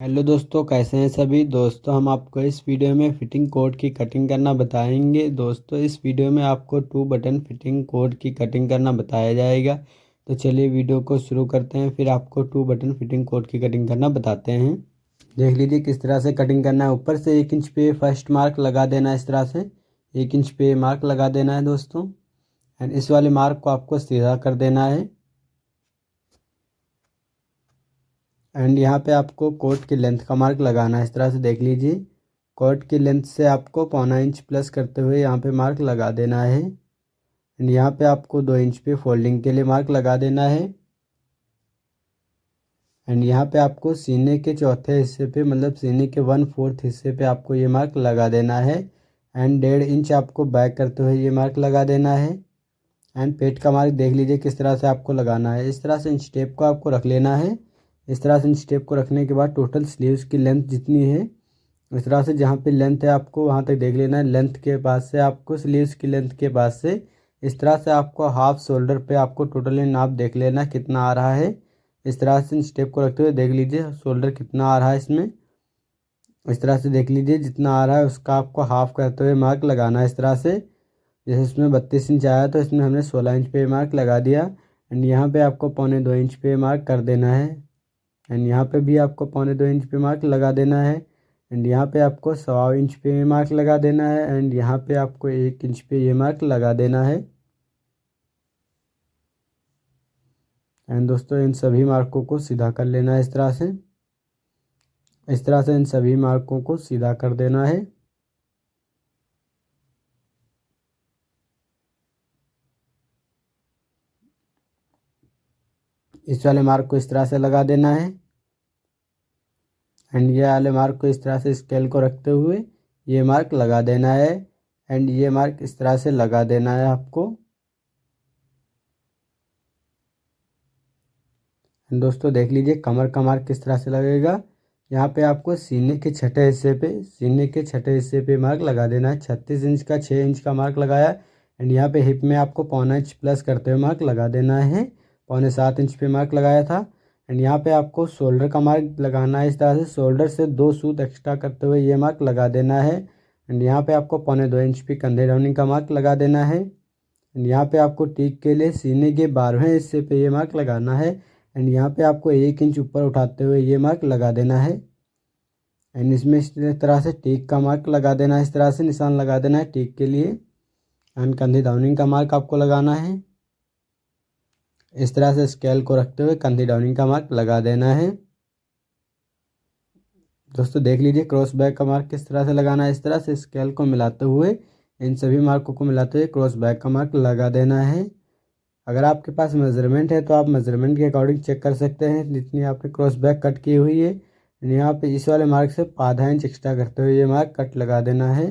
Hello दोस्तों, कैसे हैं सभी दोस्तों। हम आपको इस वीडियो में फिटिंग कोड की कटिंग करना बताएंगे। दोस्तों इस वीडियो में आपको 2 बटन फिटिंग कोड की कटिंग करना बताया जाएगा। तो चलिए वीडियो को शुरू करते हैं, फिर आपको 2 बटन फिटिंग कोड की कटिंग करना बताते हैं। देख लीजिए किस तरह से कटिंग करना है। ऊपर से 1 इंच पे फर्स्ट मार्क लगा देना है। इस तरह से 1 इंच पे मार्क लगा देना है दोस्तों। एंड इस वाले मार्क को आपको सीधा कर देना है। एंड यहाँ पे आपको कोट की लेंथ का मार्क लगाना है। इस तरह से देख लीजिए, कोट की लेंथ से आपको 0.25 इंच प्लस करते हुए यहाँ पे मार्क लगा देना है। एंड यहाँ पे आपको 2 इंच पे फोल्डिंग के लिए मार्क लगा देना है। एंड यहाँ पे आपको सीने के चौथे हिस्से पे, मतलब सीने के 1/4 हिस्से पे आपको ये मार्क लगा देना है। एंड 1.5 इंच आपको बैक करते हुए ये मार्क लगा देना है। एंड पेट का मार्क देख लीजिए किस तरह से आपको लगाना है। इस तरह से इंच टेप को आपको रख लेना है। इस तरह से इंच टेप को रखने के बाद टोटल स्लीव्स की लेंथ जितनी है, इस तरह से जहाँ पे लेंथ है आपको वहाँ तक देख लेना है। लेंथ के बाद से आपको स्लीव्स की लेंथ के बाद से इस तरह से आपको हाफ शोल्डर पे आपको टोटली नाप देख लेना कितना आ रहा है। इस तरह से इंच टेप को रखते हुए देख लीजिए शोल्डर कितना आ रहा है इसमें। इस तरह से देख लीजिए जितना आ रहा है उसका आपको हाफ करते हुए मार्क लगाना है। इस तरह से जैसे इसमें 32 इंच आया तो इसमें हमने 16 इंच पे मार्क लगा दिया। एंड यहाँ पे आपको 1.25 इंच पे मार्क कर देना है। एंड यहाँ पे भी आपको 1.25 इंच पे मार्क लगा देना है। एंड यहाँ पे आपको 1.25 इंच पे मार्क लगा देना है। एंड यहाँ पे आपको 1 इंच पे ये मार्क लगा देना है। एंड दोस्तों इन सभी मार्कों को सीधा कर लेना है। इस तरह से इन सभी मार्कों को सीधा कर देना है। इस वाले मार्क को इस तरह से लगा देना है। एंड ये वाले मार्क को इस तरह से स्केल को रखते हुए ये मार्क लगा देना है। एंड ये मार्क इस तरह से लगा देना है आपको। एंड दोस्तों देख लीजिए कमर का मार्क किस तरह से लगेगा। यहाँ पे आपको सीने के छठे हिस्से पे मार्क लगा देना है। 36 इंच का 6 इंच का मार्क लगाया। एंड यहाँ पे हिप में आपको 0.25 इंच प्लस करते हुए मार्क लगा देना है। 0.75 इंच पे मार्क लगाया था। एंड यहाँ पे आपको शोल्डर का मार्क लगाना है। इस तरह से शोल्डर से 2 सूत एक्स्ट्रा करते हुए ये मार्क लगा देना है। एंड यहाँ पे आपको 0.25 इंच पे कंधे डाउनिंग का मार्क लगा देना है। एंड यहाँ पे आपको टीक के लिए सीने के 12वें हिस्से पे ये मार्क लगाना है। एंड यहाँ पे आपको 1 इंच ऊपर उठाते हुए ये मार्क लगा देना है। एंड इसमें इस तरह से टीक का मार्क लगा देना है। इस तरह से निशान लगा देना है टीक के लिए। एंड कंधे डाउनिंग का मार्क आपको लगाना है। इस तरह से स्केल को रखते हुए कंधे डाउनिंग का मार्क लगा देना है। दोस्तों देख लीजिए क्रॉस बैक का मार्क किस तरह से लगाना है। इस तरह से स्केल को मिलाते हुए, इन सभी मार्कों को मिलाते हुए क्रॉस बैक का मार्क लगा देना है। अगर आपके पास मेजरमेंट है तो आप मेजरमेंट के अकॉर्डिंग चेक कर सकते हैं जितनी आपने क्रॉस बैक कट की हुई है। यहाँ पे इस वाले मार्क से आधा इंच एक्स्ट्रा करते हुए ये मार्क कट लगा देना है।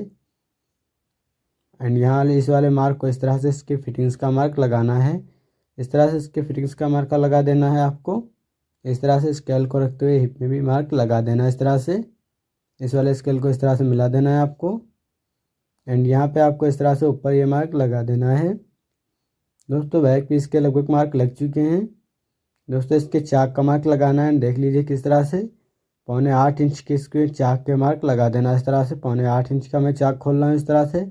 एंड यहाँ इस वाले मार्क को इस तरह से इसके फिटिंग्स का मार्क लगाना है। इस तरह से इसके फिटिंग्स का मार्क लगा देना है आपको। इस तरह से स्केल को रखते हुए हिप में भी मार्क लगा देना है। इस तरह से इस वाले स्केल को इस तरह से मिला देना है आपको। एंड यहाँ पे आपको इस तरह से ऊपर ये मार्क लगा देना है। दोस्तों बैक पीस के लगभग मार्क लग चुके हैं। दोस्तों इसके चाक का मार्क लगाना है। देख लीजिए किस तरह से 0.25 इंच के इसके चाक के मार्क लगा देना। इस तरह से 0.25 इंच का मैं चाक खोल रहा हूँ। इस तरह से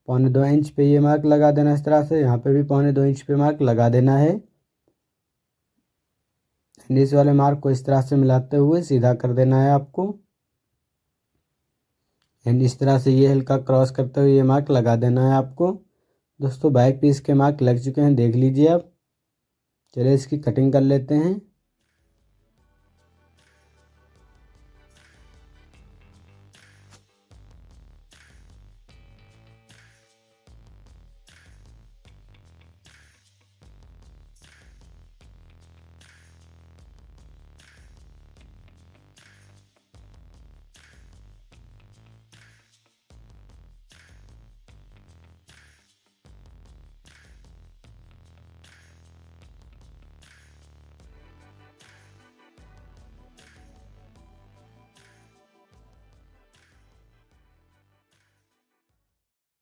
0.25 इंच पे ये मार्क लगा देना। इस तरह से यहाँ पे भी 0.25 इंच पे मार्क लगा देना है। इस वाले मार्क को इस तरह से मिलाते हुए सीधा कर देना है आपको। एंड इस तरह से ये हल्का क्रॉस करते हुए ये मार्क लगा देना है आपको। दोस्तों बैक पीस के मार्क लग चुके हैं, देख लीजिए आप। चलिए इसकी कटिंग कर लेते हैं।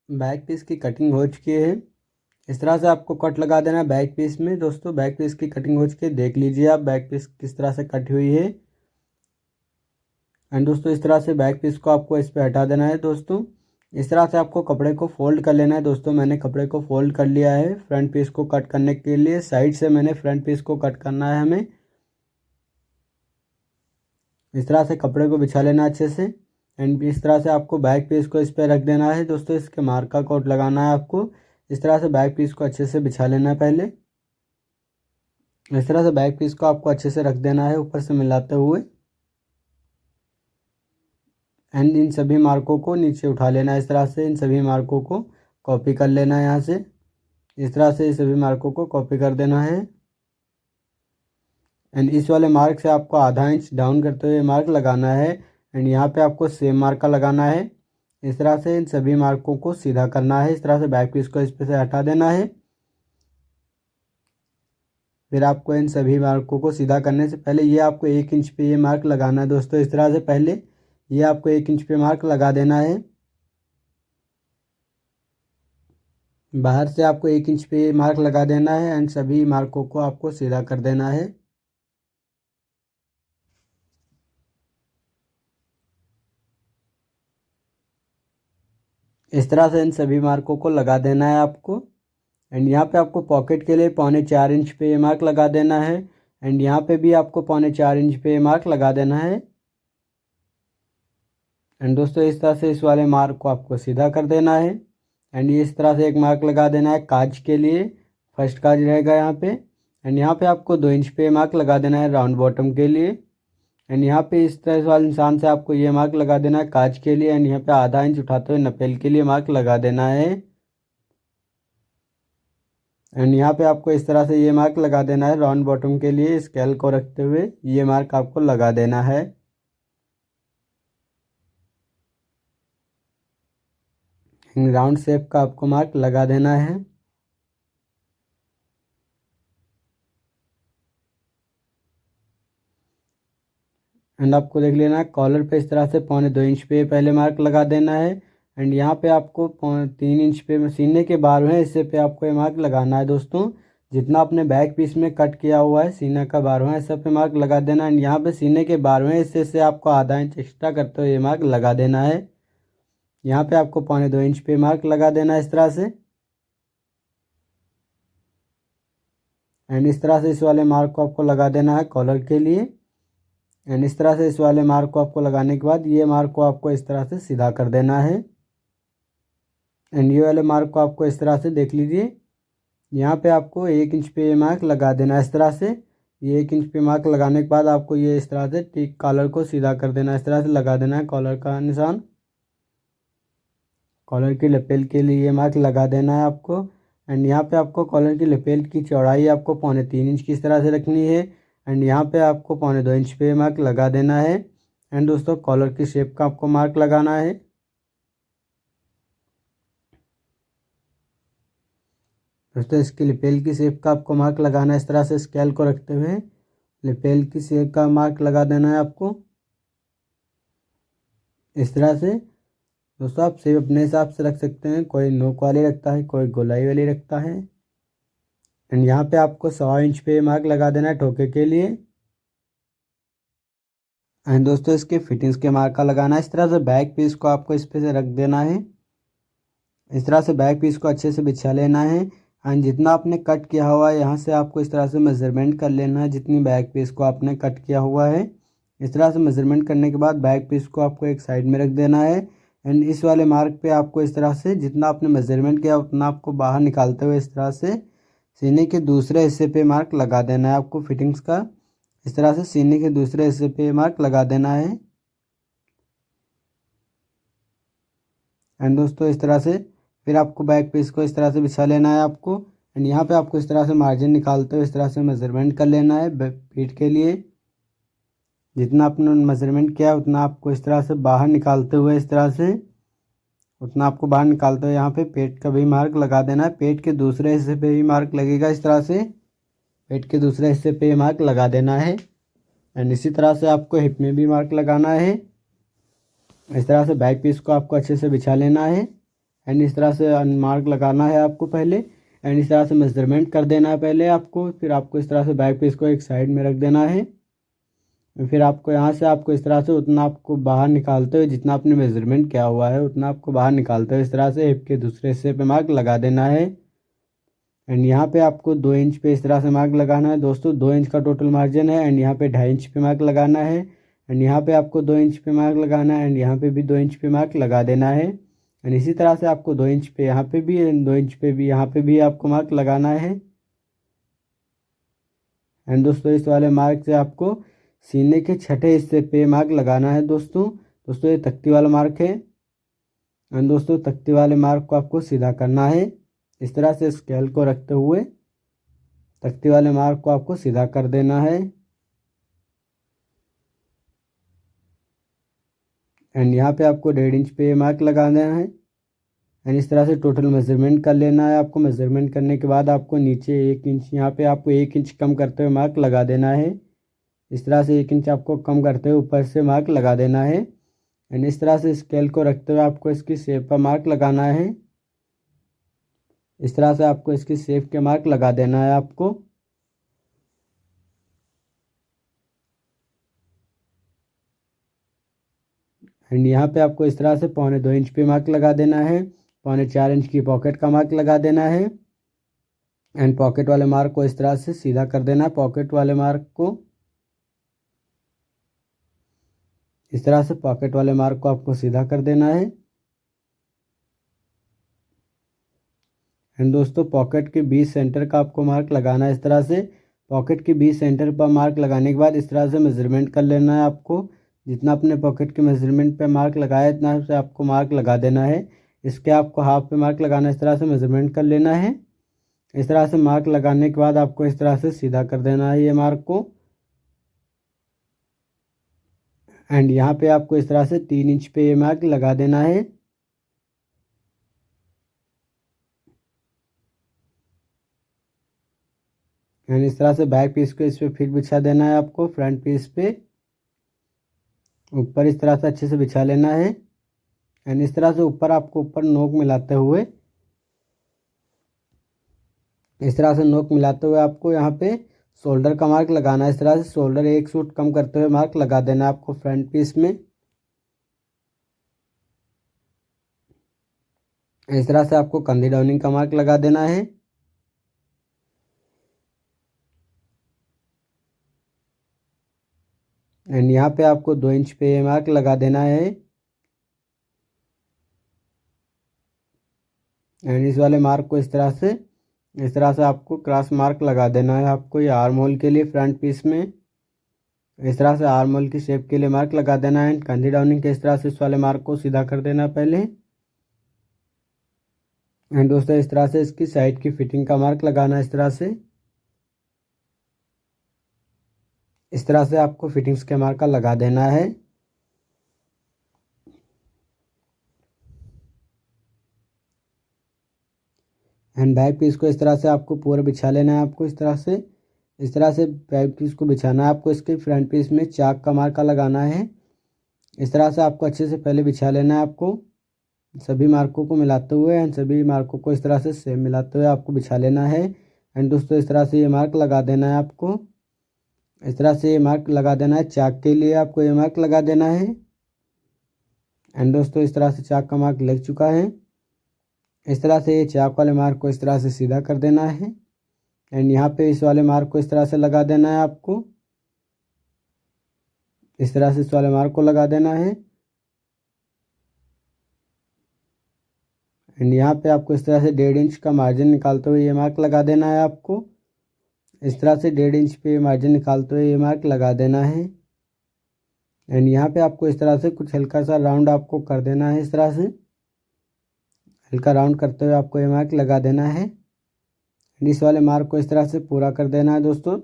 बैक पीस की कटिंग हो चुकी है। इस तरह से आपको कट लगा देना है बैक पीस में। दोस्तों बैक पीस की कटिंग हो चुकी है, देख लीजिए आप बैक पीस किस तरह से कट हुई है। एंड दोस्तों इस तरह से बैक पीस को आपको इस पर हटा देना है दोस्तों। इस तरह से आपको कपड़े को फोल्ड कर लेना है दोस्तों। मैंने कपड़े को फोल्ड कर लिया है फ्रंट पीस को कट करने के लिए। साइड से मैंने फ्रंट पीस को कट करना है हमें। इस तरह से कपड़े को बिछा लेना अच्छे से। एंड इस तरह से आपको बैक पीस को इस पर रख देना है दोस्तों। इसके मार्का कोड लगाना है आपको। इस तरह से बैक पीस को अच्छे से बिछा लेना है पहले। इस तरह से बैक पीस को आपको अच्छे से रख देना है ऊपर से मिलाते हुए। एंड इन सभी मार्कों को नीचे उठा लेना है। इस तरह से इन सभी मार्कों को कॉपी कर लेना है यहाँ से। इस तरह से सभी मार्कों को कॉपी कर देना है। एंड इस वाले मार्क से आपको आधा इंच डाउन करते हुए मार्क लगाना है। एंड यहाँ पे आपको सेम मार्क का लगाना है। इस तरह से इन सभी मार्कों को सीधा करना है। इस तरह से बैक पीस को इस पे से हटा देना है। फिर आपको इन सभी मार्कों को सीधा करने से पहले ये आपको 1 इंच पे ये मार्क लगाना है दोस्तों। इस तरह से पहले ये आपको 1 इंच पे मार्क लगा देना है। बाहर से आपको 1 इंच पे मार्क लगा देना है। एंड सभी मार्कों को आपको सीधा कर देना है। इस तरह से इन सभी मार्कों को लगा देना है आपको। एंड यहाँ पे आपको पॉकेट के लिए 4.25 इंच पे मार्क लगा देना है। एंड यहाँ पे भी आपको 4.25 इंच पे मार्क लगा देना है। एंड दोस्तों इस तरह से इस वाले मार्क को आपको सीधा कर देना है। एंड ये इस तरह से एक मार्क लगा देना है काज के लिए। फर्स्ट काज रहेगा यहाँ पे। एंड यहाँ पे आपको 2 इंच पे मार्क लगा देना है राउंड बॉटम के लिए। एंड यहाँ पे इस तरह वाले निशान से आपको ये मार्क लगा देना है काज के लिए। एंड यहाँ पे आधा इंच उठाते हुए नपेल के लिए मार्क लगा देना है। एंड यहाँ पे आपको इस तरह से ये मार्क लगा देना है राउंड बॉटम के लिए। स्केल को रखते हुए ये मार्क आपको लगा देना है। राउंड शेप का आपको मार्क लगा देना है। एंड आपको देख लेना है कॉलर पे इस तरह से 2.25 इंच पे पहले मार्क लगा देना है। एंड यहाँ पे आपको 3 इंच पे सीने के 12वें हिस्से पे आपको ये मार्क लगाना है दोस्तों। जितना आपने बैक पीस में कट किया हुआ है सीना का 12वां हिस्सा पे मार्क लगा देना है। एंड यहाँ पे सीने के 12वें हिस्से से आपको आधा इंच एक्स्ट्रा करते हुए ये मार्क लगा देना है। यहाँ पे आपको 2.25 इंच पे मार्क लगा देना है इस तरह से। एंड इस तरह से इस वाले मार्क को आपको लगा देना है कॉलर के लिए। एंड इस तरह से इस वाले मार्क को आपको लगाने के बाद ये मार्क को आपको इस तरह से सीधा कर देना है। एंड ये वाले मार्क को आपको इस तरह से देख लीजिए। यहाँ पे आपको 1 इंच पे ये मार्क लगा देना है इस तरह से। ये 1 इंच पे मार्क लगाने के बाद आपको ये इस तरह से टिक कॉलर को सीधा कर देना है। इस तरह से लगा देना है कॉलर का निशान। कॉलर की लपेल के लिए ये मार्क लगा देना है आपको। एंड यहाँ पे आपको कॉलर की लपेल की चौड़ाई आपको 3.25 इंच की इस तरह से रखनी है। एंड यहाँ पे आपको 2.25 इंच पे मार्क लगा देना है। एंड दोस्तों कॉलर की शेप का आपको मार्क लगाना है। दोस्तों इसकी लपेल की शेप का आपको मार्क लगाना है। इस तरह से स्केल को रखते हुए लपेल की शेप का मार्क लगा देना है आपको इस तरह से। दोस्तों आप शेप अपने हिसाब से रख सकते हैं। कोई नोक वाली रखता है, कोई गोलाई वाली रखता है। एंड यहाँ पे आपको 1.25 इंच पे मार्क लगा देना है ठोके के लिए। एंड दोस्तों इसके फिटिंग्स के मार्क का लगाना है। इस तरह से बैक पीस को आपको इस पे से रख देना है। इस तरह से बैक पीस को अच्छे से बिछा लेना है। एंड जितना आपने कट किया हुआ है यहाँ से आपको इस तरह से मेजरमेंट कर लेना है जितनी बैक पीस को आपने कट किया हुआ है। इस तरह से मेजरमेंट करने के बाद बैक पीस को आपको एक साइड में रख देना है। एंड इस वाले मार्क पे आपको इस तरह से जितना आपने मेजरमेंट किया उतना आपको बाहर निकालते हुए इस तरह से सीने के दूसरे हिस्से पे मार्क लगा देना है आपको फिटिंग्स का। इस तरह से सीने के दूसरे हिस्से पे मार्क लगा देना है। एंड दोस्तों इस तरह से फिर आपको बैक पीस को इस तरह से बिछा लेना है आपको। एंड यहाँ पे आपको इस तरह से मार्जिन निकालते हुए इस तरह से मेजरमेंट कर लेना है पीठ के लिए। जितना आपने मेजरमेंट किया उतना आपको इस तरह से बाहर निकालते हुए इस तरह से उतना आपको बाहर निकालते हुए यहाँ पे पेट का भी मार्क लगा देना है। पेट के दूसरे हिस्से पे भी मार्क लगेगा इस तरह से। पेट के दूसरे हिस्से पे मार्क लगा देना है। एंड इसी तरह से आपको हिप में भी मार्क लगाना है। इस तरह से बैक पीस को आपको अच्छे से बिछा लेना है। एंड इस तरह से मार्क लगाना है आपको पहले। एंड इस तरह से मेजरमेंट कर देना है पहले आपको। फिर आपको इस तरह से बैक पीस को एक साइड में रख देना है। फिर आपको यहाँ से आपको इस तरह से उतना आपको बाहर निकालते हुए, जितना आपने मेजरमेंट किया हुआ है उतना आपको बाहर निकालते हुए इस तरह से हिप के दूसरे हिस्से पे मार्क लगा देना है। एंड यहाँ पे आपको 2 इंच पे इस तरह से मार्क लगाना है दोस्तों। 2 इंच का टोटल मार्जिन है एंड यहाँ पे 2.5 इंच पे मार्क लगाना है एंड यहाँ पे आपको 2 इंच पे मार्क लगाना है एंड यहाँ पे भी 2 इंच पे मार्क लगा देना है। एंड इसी तरह से आपको 2 इंच पे यहाँ पे भी एंड 2 इंच पे भी यहाँ पे भी आपको मार्क लगाना है। एंड दोस्तों इस वाले मार्क से आपको सीने के छठे हिस्से पे मार्क लगाना है दोस्तों ये तख्ती वाला मार्क है। एंड दोस्तों तख्ती वाले मार्क को आपको सीधा करना है इस तरह से स्केल को रखते हुए तख्ती वाले मार्क को आपको सीधा कर देना है। एंड यहाँ पे आपको 1.5 इंच पे मार्क लगा देना है। एंड इस तरह से टोटल मेजरमेंट कर लेना है आपको। मेजरमेंट करने के बाद आपको नीचे 1 इंच, यहाँ पे आपको 1 इंच कम करते हुए मार्क लगा देना है। इस तरह से 1 इंच आपको कम करते हुए ऊपर से मार्क लगा देना है। एंड इस तरह से स्केल को रखते हुए आपको इसकी शेप पर मार्क लगाना है। इस तरह से आपको इसकी शेप के मार्क लगा देना है आपको। एंड यहाँ पे आपको इस तरह से 2.25 इंच पे मार्क लगा देना है। 4.25 इंच की पॉकेट का मार्क लगा देना है। एंड पॉकेट वाले मार्क को इस तरह से सीधा कर देना है। पॉकेट वाले मार्क को इस तरह से पॉकेट वाले मार्क को आपको सीधा कर देना है। एंड दोस्तों पॉकेट के बीच सेंटर का आपको मार्क लगाना है इस तरह से। पॉकेट के बीच सेंटर पर मार्क लगाने के बाद इस तरह से मेजरमेंट कर लेना है आपको। जितना अपने पॉकेट के मेजरमेंट पे मार्क लगाया इतना से आपको मार्क लगा देना है। इसके आपको हाफ पे मार्क लगाना है, इस तरह से मेजरमेंट कर लेना है। इस तरह से मार्क लगाने के बाद आपको इस तरह से सीधा कर देना है ये मार्क को। एंड यहाँ पे आपको इस तरह से 3 इंच पे ये मार्क लगा देना है। एंड इस तरह से बैक पीस को इस पर फिर बिछा देना है आपको फ्रंट पीस पे ऊपर इस तरह से अच्छे से बिछा लेना है। एंड इस तरह से ऊपर आपको ऊपर नोक मिलाते हुए इस तरह से नोक मिलाते हुए आपको यहाँ पे शोल्डर का मार्क लगाना है। इस तरह से शोल्डर 1 सूट कम करते हुए मार्क लगा देना है आपको फ्रंट पीस में। इस तरह से आपको कंधी डाउनिंग का मार्क लगा देना है। एंड यहाँ पे आपको 2 इंच पे मार्क लगा देना है। एंड इस वाले मार्क को इस तरह से आपको क्रॉस मार्क लगा देना है आपको ये आर्म होल के लिए फ्रंट पीस में। इस तरह से आर्म होल की शेप के लिए मार्क लगा देना है। कंधी डाउनिंग के इस तरह से इस वाले मार्क को सीधा कर देना पहले। एंड दोस्तों इस तरह से इसकी साइड की फिटिंग का मार्क लगाना है इस तरह से आपको फिटिंग्स के मार्क का लगा देना है। एंड बैक पीस को इस तरह से आपको पूरा बिछा लेना है आपको इस तरह से बैक पीस को बिछाना है आपको। इसके फ्रंट पीस में चाक का मार्का लगाना है। इस तरह से आपको अच्छे से पहले बिछा लेना है आपको सभी मार्कों को मिलाते हुए। एंड सभी मार्कों को इस तरह से सेम मिलाते हुए आपको बिछा लेना है। एंड दोस्तों इस तरह से ये मार्क लगा देना है आपको। इस तरह से ये मार्क लगा देना है चाक के लिए आपको ये मार्क लगा देना है। एंड दोस्तों इस तरह से चाक का मार्क लग चुका है। इस तरह से ये चाक वाले मार्क को इस तरह से सीधा कर देना है। एंड यहाँ पे इस वाले मार्क को इस तरह से लगा देना है आपको। इस तरह से इस वाले मार्क को लगा देना है। एंड यहाँ पे आपको इस तरह से 1.5 इंच का मार्जिन निकालते हुए ये मार्क लगा देना है आपको। इस तरह से 1.5 इंच पे मार्जिन निकालते हुए ये मार्क लगा देना है। एंड यहाँ पे आपको इस तरह से कुछ हल्का सा राउंड आपको कर देना है। इस तरह से हल्का राउंड करते हुए आपको ये मार्क लगा देना है। एंड इस वाले मार्क को इस तरह से पूरा कर देना है दोस्तों।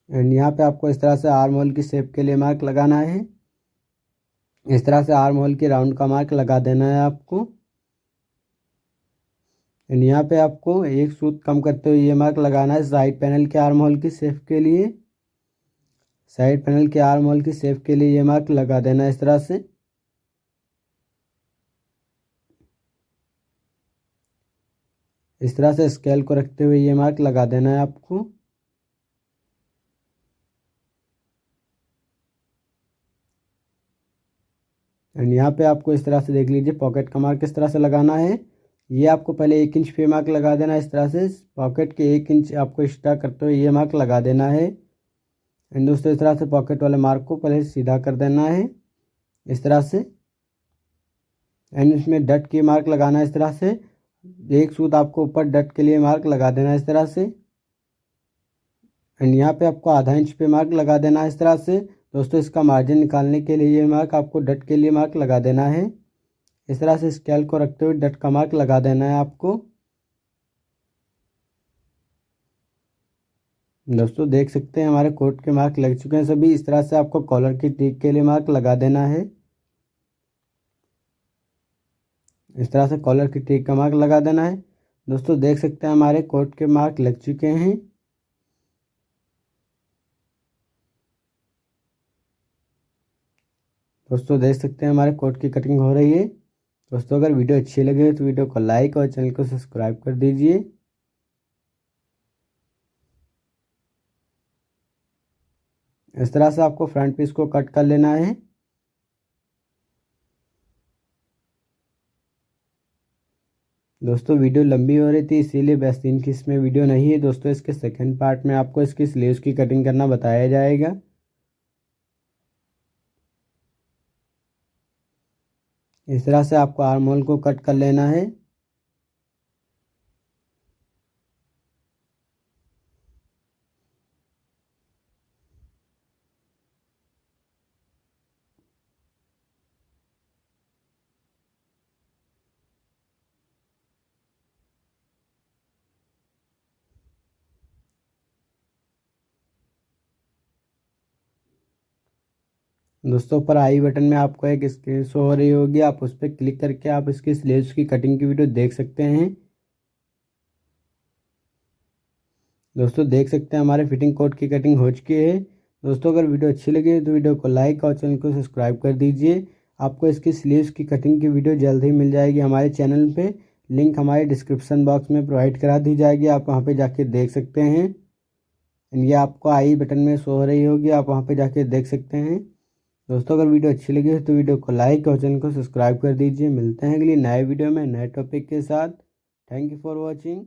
एंड यहाँ पे आपको इस तरह से आर्म होल की शेप के लिए मार्क लगाना है। इस तरह से आर्म होल के राउंड का मार्क लगा देना है आपको। एंड यहाँ पे आपको 1 सूत कम करते हुए ये मार्क लगाना है साइड पैनल के आर्म होल की शेप के लिए। साइड पैनल के आर्म होल की शेप के लिए ये मार्क लगा देना है इस तरह से। इस तरह से स्केल को रखते हुए ये मार्क लगा देना है आपको। एंड यहाँ पे आपको इस तरह से देख लीजिए पॉकेट का मार्क किस तरह से लगाना है। ये आपको पहले 1 इंच पे मार्क लगा देना है। इस तरह से पॉकेट के 1 इंच आपको एक्स्ट्रा करते हुए ये मार्क लगा देना है। एंड दोस्तों इस तरह से पॉकेट वाले मार्क को पहले सीधा कर देना है इस तरह से। एंड इसमें डट के मार्क लगाना है इस तरह से। एक सूत आपको ऊपर डट के लिए मार्क लगा देना है इस तरह से। एंड यहाँ पे आपको आधा इंच पे मार्क लगा देना है इस तरह से। दोस्तों इसका मार्जिन निकालने के लिए ये मार्क आपको डट के लिए मार्क लगा देना है। इस तरह से स्केल को रखते हुए डट का मार्क लगा देना है आपको। दोस्तों देख सकते हैं हमारे कोट के मार्क लग चुके हैं सभी। इस तरह से आपको कॉलर की टीक के लिए मार्क लगा देना है। इस तरह से कॉलर की टीक का मार्क लगा देना है। दोस्तों देख सकते हैं हमारे कोट के मार्क लग चुके हैं। दोस्तों देख सकते हैं हमारे कोट की कटिंग हो रही है। दोस्तों अगर वीडियो अच्छी लगे तो वीडियो को लाइक और चैनल को सब्सक्राइब कर दीजिए। इस तरह से आपको फ्रंट पीस को कट कर लेना है। दोस्तों वीडियो लंबी हो रही थी इसीलिए बेहतरीन की इसमें वीडियो नहीं है। दोस्तों इसके सेकंड पार्ट में आपको इसकी स्लीव्स की कटिंग करना बताया जाएगा। इस तरह से आपको आर्म होल को कट कर लेना है। दोस्तों ऊपर आई बटन में आपको एक स्क्रीन शो हो रही होगी, आप उस पर क्लिक करके आप इसकी स्लीव्स की कटिंग की वीडियो देख सकते हैं। दोस्तों देख सकते हैं हमारे फिटिंग कोट की कटिंग हो चुकी है। दोस्तों अगर वीडियो अच्छी लगी तो वीडियो को लाइक और चैनल को सब्सक्राइब कर दीजिए। आपको इसकी स्लीव्स की कटिंग की वीडियो जल्द ही मिल जाएगी हमारे चैनल पे। लिंक हमारे डिस्क्रिप्शन बॉक्स में प्रोवाइड करा दी जाएगी, आप वहाँ पे जाके देख सकते हैं। ये आपको आई बटन में शो हो रही होगी, आप वहाँ पे जाके देख सकते हैं। दोस्तों अगर वीडियो अच्छी लगी हो तो वीडियो को लाइक और चैनल को सब्सक्राइब कर दीजिए। मिलते हैं अगली नए वीडियो में नए टॉपिक के साथ। Thank you for watching.